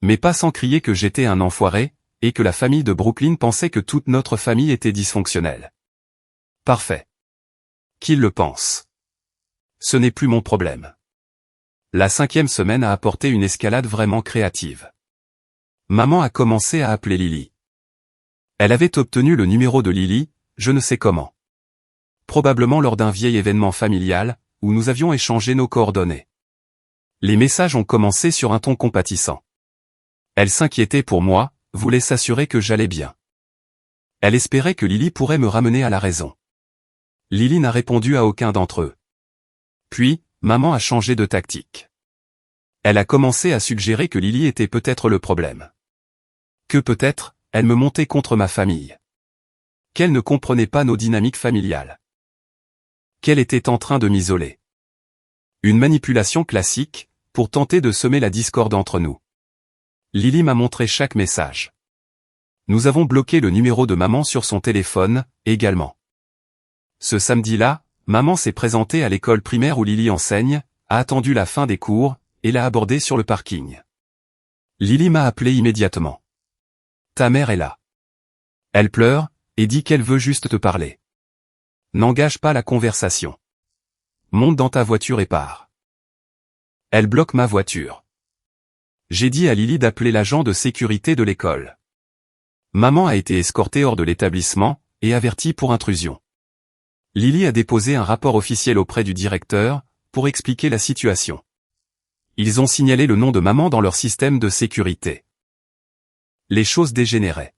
Mais pas sans crier que j'étais un enfoiré, et que la famille de Brooklyn pensait que toute notre famille était dysfonctionnelle. Parfait. Qu'il le pense. Ce n'est plus mon problème. La 5e semaine a apporté une escalade vraiment créative. Maman a commencé à appeler Lily. Elle avait obtenu le numéro de Lily, je ne sais comment. Probablement lors d'un vieil événement familial, où nous avions échangé nos coordonnées. Les messages ont commencé sur un ton compatissant. Elle s'inquiétait pour moi, voulait s'assurer que j'allais bien. Elle espérait que Lily pourrait me ramener à la raison. Lily n'a répondu à aucun d'entre eux. Puis, maman a changé de tactique. Elle a commencé à suggérer que Lily était peut-être le problème. Que peut-être, elle me montait contre ma famille. Qu'elle ne comprenait pas nos dynamiques familiales. Qu'elle était en train de m'isoler. Une manipulation classique, pour tenter de semer la discorde entre nous. Lily m'a montré chaque message. Nous avons bloqué le numéro de maman sur son téléphone, également. Ce samedi-là, maman s'est présentée à l'école primaire où Lily enseigne, a attendu la fin des cours, et l'a abordée sur le parking. Lily m'a appelé immédiatement. Ta mère est là. Elle pleure, et dit qu'elle veut juste te parler. N'engage pas la conversation. Monte dans ta voiture et pars. Elle bloque ma voiture. J'ai dit à Lily d'appeler l'agent de sécurité de l'école. Maman a été escortée hors de l'établissement, et avertie pour intrusion. Lily a déposé un rapport officiel auprès du directeur, pour expliquer la situation. Ils ont signalé le nom de maman dans leur système de sécurité. Les choses dégénéraient.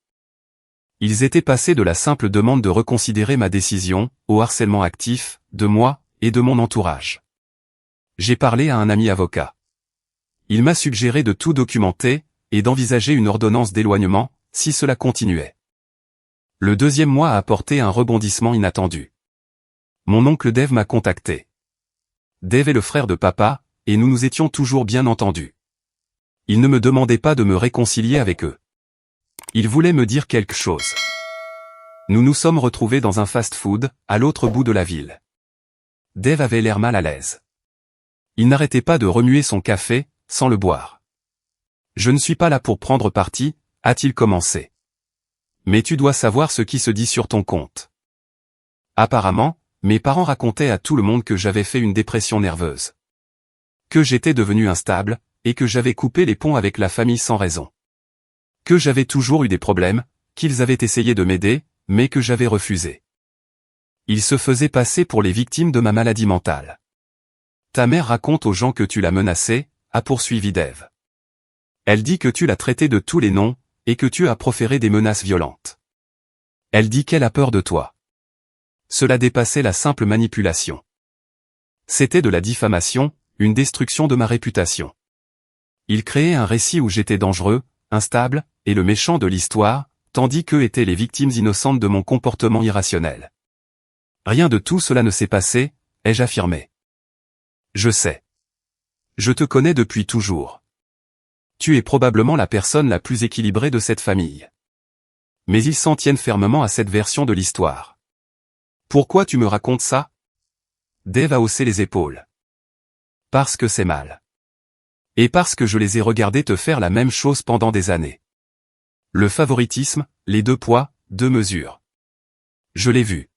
Ils étaient passés de la simple demande de reconsidérer ma décision, au harcèlement actif, de moi, et de mon entourage. J'ai parlé à un ami avocat. Il m'a suggéré de tout documenter, et d'envisager une ordonnance d'éloignement, si cela continuait. Le 2e mois a apporté un rebondissement inattendu. Mon oncle Dave m'a contacté. Dave est le frère de papa, et nous nous étions toujours bien entendus. Ils ne me demandaient pas de me réconcilier avec eux. Ils voulaient me dire quelque chose. Nous nous sommes retrouvés dans un fast-food, à l'autre bout de la ville. Dave avait l'air mal à l'aise. Il n'arrêtait pas de remuer son café, sans le boire. Je ne suis pas là pour prendre parti, a-t-il commencé. Mais tu dois savoir ce qui se dit sur ton compte. Apparemment, mes parents racontaient à tout le monde que j'avais fait une dépression nerveuse. Que j'étais devenu instable, et que j'avais coupé les ponts avec la famille sans raison. Que j'avais toujours eu des problèmes, qu'ils avaient essayé de m'aider, mais que j'avais refusé. Ils se faisaient passer pour les victimes de ma maladie mentale. Ta mère raconte aux gens que tu l'as menacée, a poursuivi Dave. Elle dit que tu l'as traité de tous les noms, et que tu as proféré des menaces violentes. Elle dit qu'elle a peur de toi. Cela dépassait la simple manipulation. C'était de la diffamation, une destruction de ma réputation. Il créait un récit où j'étais dangereux, instable, et le méchant de l'histoire, tandis qu'eux étaient les victimes innocentes de mon comportement irrationnel. Rien de tout cela ne s'est passé, ai-je affirmé. Je sais. Je te connais depuis toujours. Tu es probablement la personne la plus équilibrée de cette famille. Mais ils s'en tiennent fermement à cette version de l'histoire. Pourquoi tu me racontes ça? Dave a haussé les épaules. Parce que c'est mal. Et parce que je les ai regardés te faire la même chose pendant des années. Le favoritisme, les 2 poids, 2 mesures. Je l'ai vu.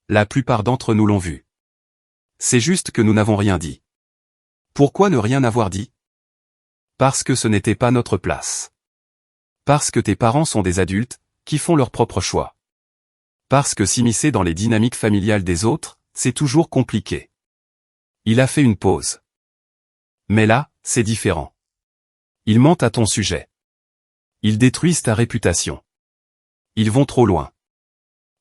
La plupart d'entre nous l'ont vu. C'est juste que nous n'avons rien dit. Pourquoi ne rien avoir dit? Parce que ce n'était pas notre place. Parce que tes parents sont des adultes, qui font leur propre choix. Parce que s'immiscer dans les dynamiques familiales des autres, c'est toujours compliqué. Il a fait une pause. Mais là, c'est différent. Ils mentent à ton sujet. Ils détruisent ta réputation. Ils vont trop loin.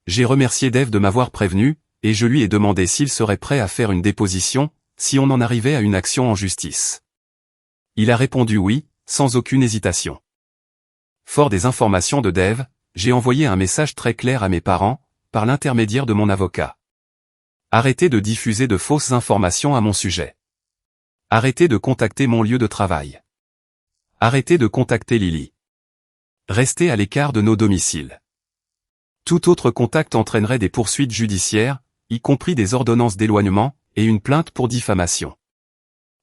J'ai remercié Dave de m'avoir prévenu, et je lui ai demandé s'il serait prêt à faire une déposition, si on en arrivait à une action en justice. Il a répondu oui, sans aucune hésitation. Fort des informations de Dave, j'ai envoyé un message très clair à mes parents, par l'intermédiaire de mon avocat. Arrêtez de diffuser de fausses informations à mon sujet. Arrêtez de contacter mon lieu de travail. Arrêtez de contacter Lily. Restez à l'écart de nos domiciles. Tout autre contact entraînerait des poursuites judiciaires, y compris des ordonnances d'éloignement, et une plainte pour diffamation.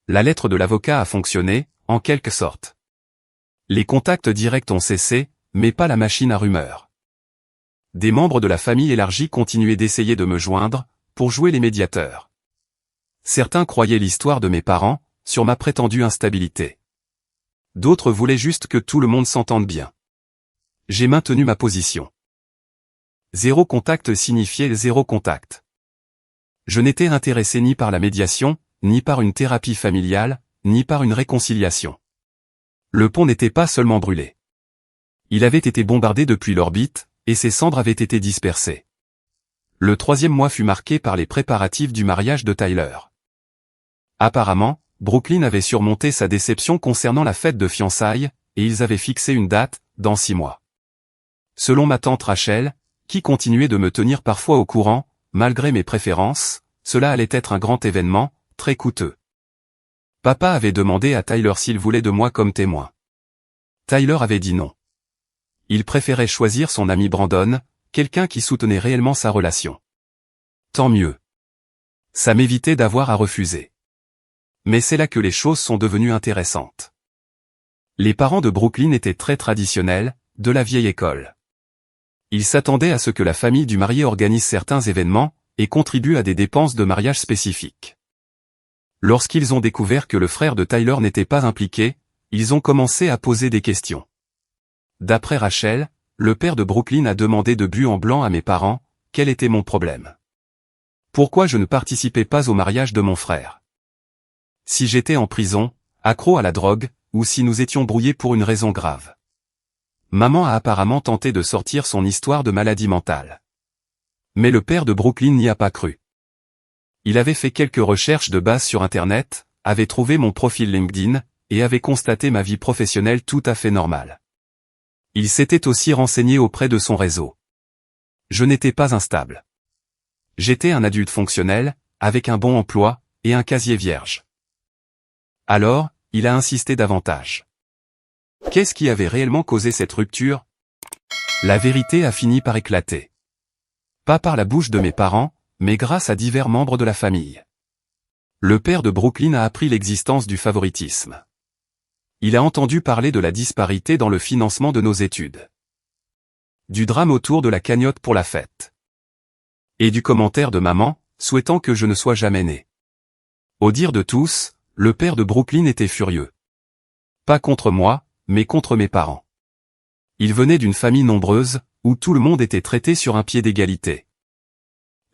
La lettre de l'avocat a fonctionné, en quelque sorte. Les contacts directs ont cessé, mais pas la machine à rumeurs. Des membres de la famille élargie continuaient d'essayer de me joindre, pour jouer les médiateurs. Certains croyaient l'histoire de mes parents, sur ma prétendue instabilité. D'autres voulaient juste que tout le monde s'entende bien. J'ai maintenu ma position. 0 contact signifiait 0 contact. Je n'étais intéressé ni par la médiation, ni par une thérapie familiale, ni par une réconciliation. Le pont n'était pas seulement brûlé. Il avait été bombardé depuis l'orbite, et ses cendres avaient été dispersées. Le 3e mois fut marqué par les préparatifs du mariage de Tyler. Apparemment, Brooklyn avait surmonté sa déception concernant la fête de fiançailles, et ils avaient fixé une date, dans 6 mois. Selon ma tante Rachel, qui continuait de me tenir parfois au courant, malgré mes préférences, cela allait être un grand événement, très coûteux. Papa avait demandé à Tyler s'il voulait de moi comme témoin. Tyler avait dit non. Il préférait choisir son ami Brandon, quelqu'un qui soutenait réellement sa relation. Tant mieux. Ça m'évitait d'avoir à refuser. Mais c'est là que les choses sont devenues intéressantes. Les parents de Brooklyn étaient très traditionnels, de la vieille école. Ils s'attendaient à ce que la famille du marié organise certains événements, et contribue à des dépenses de mariage spécifiques. Lorsqu'ils ont découvert que le frère de Tyler n'était pas impliqué, ils ont commencé à poser des questions. D'après Rachel, le père de Brooklyn a demandé de but en blanc à mes parents, quel était mon problème. Pourquoi je ne participais pas au mariage de mon frère? Si j'étais en prison, accro à la drogue, ou si nous étions brouillés pour une raison grave. Maman a apparemment tenté de sortir son histoire de maladie mentale. Mais le père de Brooklyn n'y a pas cru. Il avait fait quelques recherches de base sur Internet, avait trouvé mon profil LinkedIn, et avait constaté ma vie professionnelle tout à fait normale. Il s'était aussi renseigné auprès de son réseau. Je n'étais pas instable. J'étais un adulte fonctionnel, avec un bon emploi, et un casier vierge. Alors, il a insisté davantage. Qu'est-ce qui avait réellement causé cette rupture? La vérité a fini par éclater. Pas par la bouche de mes parents, mais grâce à divers membres de la famille. Le père de Brooklyn a appris l'existence du favoritisme. Il a entendu parler de la disparité dans le financement de nos études. Du drame autour de la cagnotte pour la fête. Et du commentaire de maman, souhaitant que je ne sois jamais né. Au dire de tous, le père de Brooklyn était furieux. Pas contre moi, mais contre mes parents. Il venait d'une famille nombreuse, où tout le monde était traité sur un pied d'égalité.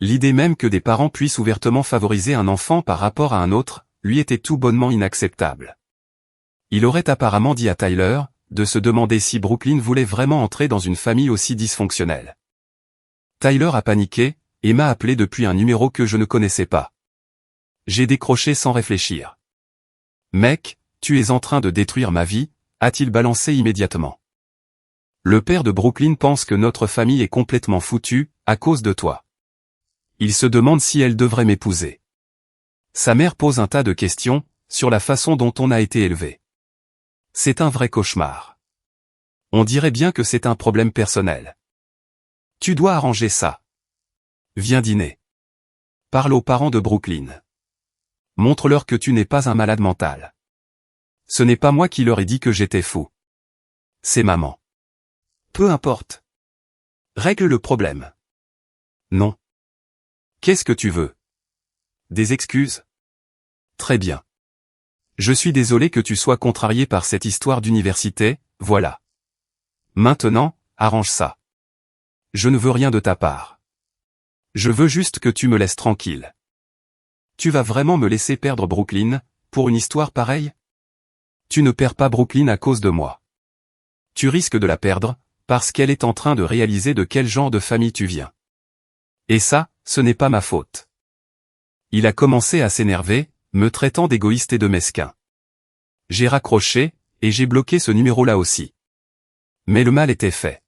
L'idée même que des parents puissent ouvertement favoriser un enfant par rapport à un autre, lui était tout bonnement inacceptable. Il aurait apparemment dit à Tyler, de se demander si Brooklyn voulait vraiment entrer dans une famille aussi dysfonctionnelle. Tyler a paniqué, et m'a appelé depuis un numéro que je ne connaissais pas. J'ai décroché sans réfléchir. « Mec, tu es en train de détruire ma vie », a-t-il balancé immédiatement. Le père de Brooklyn pense que notre famille est complètement foutue, à cause de toi. Il se demande si elle devrait m'épouser. Sa mère pose un tas de questions, sur la façon dont on a été élevé. C'est un vrai cauchemar. On dirait bien que c'est un problème personnel. Tu dois arranger ça. Viens dîner. Parle aux parents de Brooklyn. Montre-leur que tu n'es pas un malade mental. Ce n'est pas moi qui leur ai dit que j'étais fou. C'est maman. Peu importe. Règle le problème. Non. Qu'est-ce que tu veux? Des excuses? Très bien. Je suis désolé que tu sois contrarié par cette histoire d'université, voilà. Maintenant, arrange ça. Je ne veux rien de ta part. Je veux juste que tu me laisses tranquille. Tu vas vraiment me laisser perdre Brooklyn, pour une histoire pareille? Tu ne perds pas Brooklyn à cause de moi. Tu risques de la perdre, parce qu'elle est en train de réaliser de quel genre de famille tu viens. Et ça, ce n'est pas ma faute. Il a commencé à s'énerver, me traitant d'égoïste et de mesquin. J'ai raccroché, et j'ai bloqué ce numéro-là aussi. Mais le mal était fait.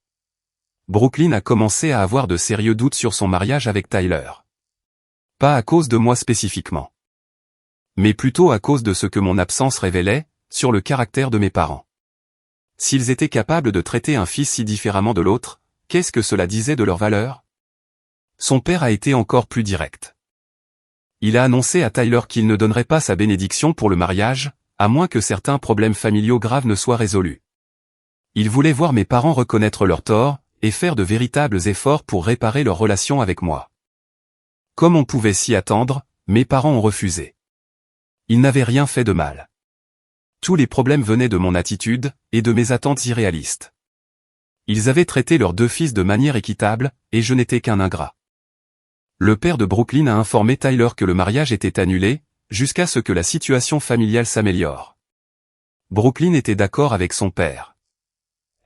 Brooklyn a commencé à avoir de sérieux doutes sur son mariage avec Tyler. Pas à cause de moi spécifiquement. Mais plutôt à cause de ce que mon absence révélait, sur le caractère de mes parents. S'ils étaient capables de traiter un fils si différemment de l'autre, qu'est-ce que cela disait de leur valeur? Son père a été encore plus direct. Il a annoncé à Tyler qu'il ne donnerait pas sa bénédiction pour le mariage, à moins que certains problèmes familiaux graves ne soient résolus. Il voulait voir mes parents reconnaître leurs torts, et faire de véritables efforts pour réparer leur relation avec moi. Comme on pouvait s'y attendre, mes parents ont refusé. Ils n'avaient rien fait de mal. Tous les problèmes venaient de mon attitude, et de mes attentes irréalistes. Ils avaient traité leurs deux fils de manière équitable, et je n'étais qu'un ingrat. Le père de Brooklyn a informé Tyler que le mariage était annulé, jusqu'à ce que la situation familiale s'améliore. Brooklyn était d'accord avec son père.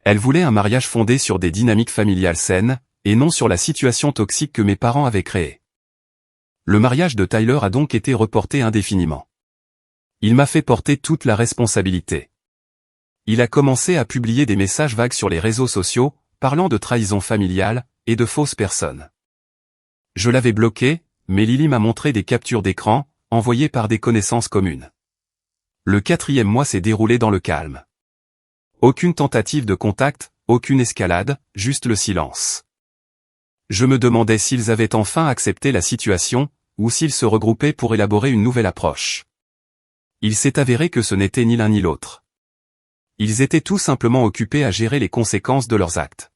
Elle voulait un mariage fondé sur des dynamiques familiales saines, et non sur la situation toxique que mes parents avaient créée. Le mariage de Tyler a donc été reporté indéfiniment. Il m'a fait porter toute la responsabilité. Il a commencé à publier des messages vagues sur les réseaux sociaux, parlant de trahison familiale, et de fausses personnes. Je l'avais bloqué, mais Lily m'a montré des captures d'écran, envoyées par des connaissances communes. Le 4e mois s'est déroulé dans le calme. Aucune tentative de contact, aucune escalade, juste le silence. Je me demandais s'ils avaient enfin accepté la situation, ou s'ils se regroupaient pour élaborer une nouvelle approche. Il s'est avéré que ce n'était ni l'un ni l'autre. Ils étaient tout simplement occupés à gérer les conséquences de leurs actes.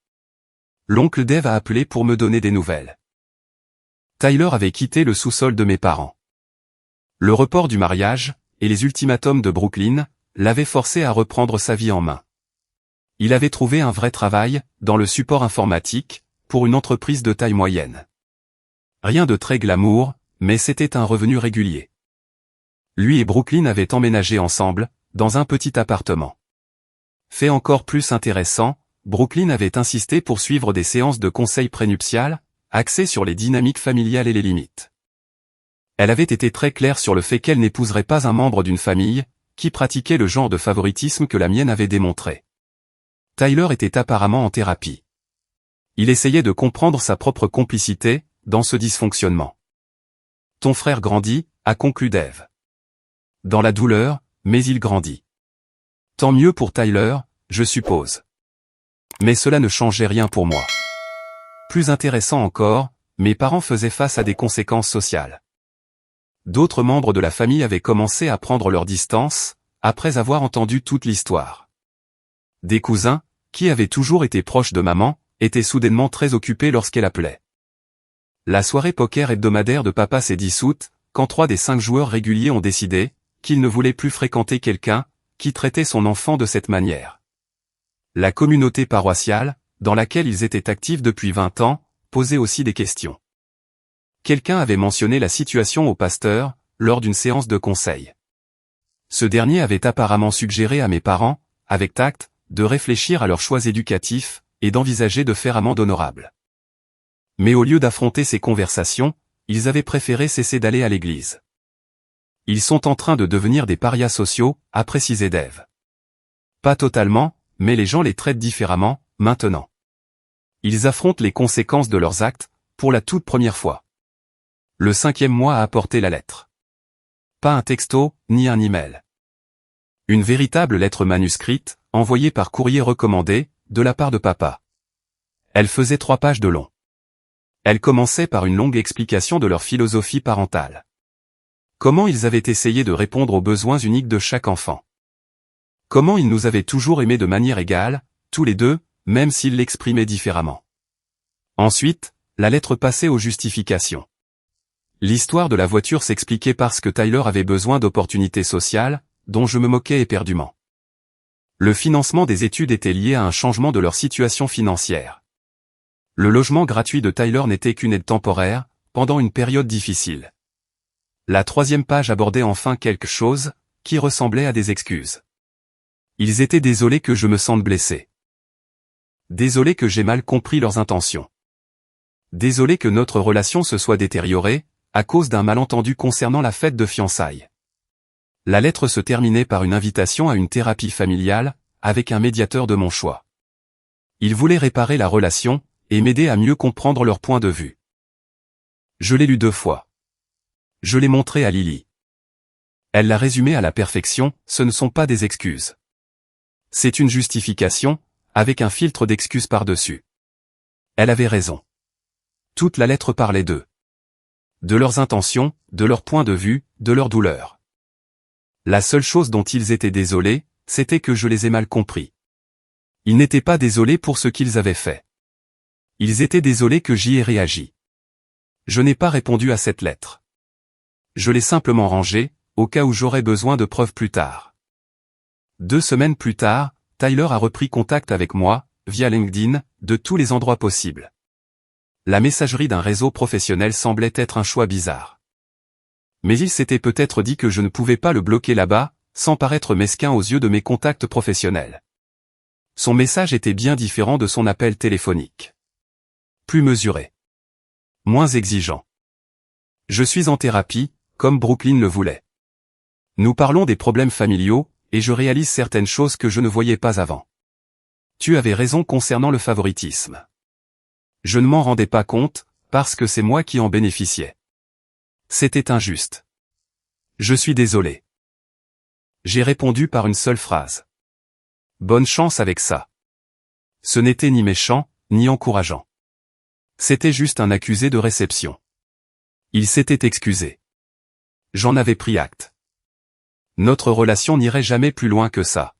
L'oncle Dave a appelé pour me donner des nouvelles. Tyler avait quitté le sous-sol de mes parents. Le report du mariage, et les ultimatums de Brooklyn, l'avaient forcé à reprendre sa vie en main. Il avait trouvé un vrai travail, dans le support informatique, pour une entreprise de taille moyenne. Rien de très glamour, mais c'était un revenu régulier. Lui et Brooklyn avaient emménagé ensemble, dans un petit appartement. Fait encore plus intéressant, Brooklyn avait insisté pour suivre des séances de conseil prénuptial, axées sur les dynamiques familiales et les limites. Elle avait été très claire sur le fait qu'elle n'épouserait pas un membre d'une famille, qui pratiquait le genre de favoritisme que la mienne avait démontré. Tyler était apparemment en thérapie. Il essayait de comprendre sa propre complicité, dans ce dysfonctionnement. Ton frère grandit, a conclu Dave. Dans la douleur, mais il grandit. Tant mieux pour Tyler, je suppose. Mais cela ne changeait rien pour moi. Plus intéressant encore, mes parents faisaient face à des conséquences sociales. D'autres membres de la famille avaient commencé à prendre leur distance, après avoir entendu toute l'histoire. Des cousins, qui avaient toujours été proches de maman, étaient soudainement très occupés lorsqu'elle appelait. La soirée poker hebdomadaire de papa s'est dissoute, quand 3 des 5 joueurs réguliers ont décidé qu'ils ne voulaient plus fréquenter quelqu'un qui traitait son enfant de cette manière. La communauté paroissiale, dans laquelle ils étaient actifs depuis 20 ans, posait aussi des questions. Quelqu'un avait mentionné la situation au pasteur, lors d'une séance de conseil. Ce dernier avait apparemment suggéré à mes parents, avec tact, de réfléchir à leurs choix éducatifs, et d'envisager de faire amende honorable. Mais au lieu d'affronter ces conversations, ils avaient préféré cesser d'aller à l'église. Ils sont en train de devenir des parias sociaux, a précisé Dave. Pas totalement, mais les gens les traitent différemment, maintenant. Ils affrontent les conséquences de leurs actes, pour la toute première fois. Le 5e mois a apporté la lettre. Pas un texto, ni un email. Une véritable lettre manuscrite, envoyée par courrier recommandé, de la part de papa. Elle faisait 3 pages de long. Elle commençait par une longue explication de leur philosophie parentale. Comment ils avaient essayé de répondre aux besoins uniques de chaque enfant. Comment ils nous avaient toujours aimés de manière égale, tous les deux, même s'ils l'exprimaient différemment. Ensuite, la lettre passait aux justifications. L'histoire de la voiture s'expliquait parce que Tyler avait besoin d'opportunités sociales, dont je me moquais éperdument. Le financement des études était lié à un changement de leur situation financière. Le logement gratuit de Tyler n'était qu'une aide temporaire, pendant une période difficile. La 3e page abordait enfin quelque chose, qui ressemblait à des excuses. Ils étaient désolés que je me sente blessé. Désolés que j'ai mal compris leurs intentions. Désolés que notre relation se soit détériorée, à cause d'un malentendu concernant la fête de fiançailles. La lettre se terminait par une invitation à une thérapie familiale, avec un médiateur de mon choix. Ils voulaient réparer la relation, et m'aider à mieux comprendre leur point de vue. Je l'ai lu 2 fois. Je l'ai montré à Lily. Elle l'a résumé à la perfection, ce ne sont pas des excuses. C'est une justification, avec un filtre d'excuses par-dessus. Elle avait raison. Toute la lettre parlait d'eux. De leurs intentions, de leur point de vue, de leur douleur. La seule chose dont ils étaient désolés, c'était que je les ai mal compris. Ils n'étaient pas désolés pour ce qu'ils avaient fait. Ils étaient désolés que j'y ai réagi. Je n'ai pas répondu à cette lettre. Je l'ai simplement rangée, au cas où j'aurais besoin de preuves plus tard. 2 semaines plus tard, Tyler a repris contact avec moi, via LinkedIn, de tous les endroits possibles. La messagerie d'un réseau professionnel semblait être un choix bizarre. Mais il s'était peut-être dit que je ne pouvais pas le bloquer là-bas, sans paraître mesquin aux yeux de mes contacts professionnels. Son message était bien différent de son appel téléphonique. Plus mesuré. Moins exigeant. Je suis en thérapie, comme Brooklyn le voulait. Nous parlons des problèmes familiaux, et je réalise certaines choses que je ne voyais pas avant. Tu avais raison concernant le favoritisme. Je ne m'en rendais pas compte, parce que c'est moi qui en bénéficiais. C'était injuste. Je suis désolé. J'ai répondu par une seule phrase. Bonne chance avec ça. Ce n'était ni méchant, ni encourageant. C'était juste un accusé de réception. Il s'était excusé. J'en avais pris acte. Notre relation n'irait jamais plus loin que ça.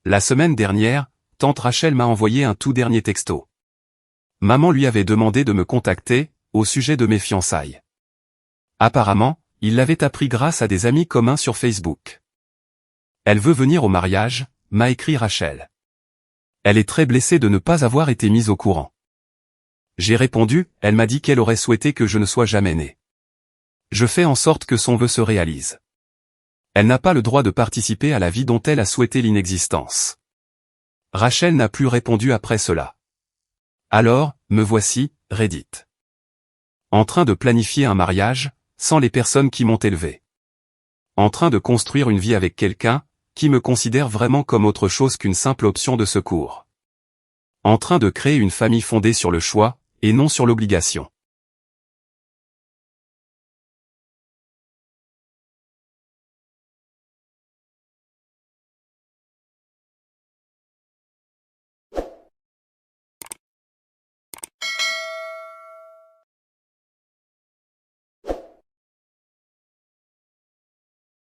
La semaine dernière, tante Rachel m'a envoyé un tout dernier texto. Maman lui avait demandé de me contacter, au sujet de mes fiançailles. Apparemment, il l'avait appris grâce à des amis communs sur Facebook. Elle veut venir au mariage, m'a écrit Rachel. Elle est très blessée de ne pas avoir été mise au courant. J'ai répondu, elle m'a dit qu'elle aurait souhaité que je ne sois jamais né. Je fais en sorte que son vœu se réalise. Elle n'a pas le droit de participer à la vie dont elle a souhaité l'inexistence. Rachel n'a plus répondu après cela. Alors, me voici, Reddit. En train de planifier un mariage, sans les personnes qui m'ont élevé. En train de construire une vie avec quelqu'un, qui me considère vraiment comme autre chose qu'une simple option de secours. En train de créer une famille fondée sur le choix, et non sur l'obligation.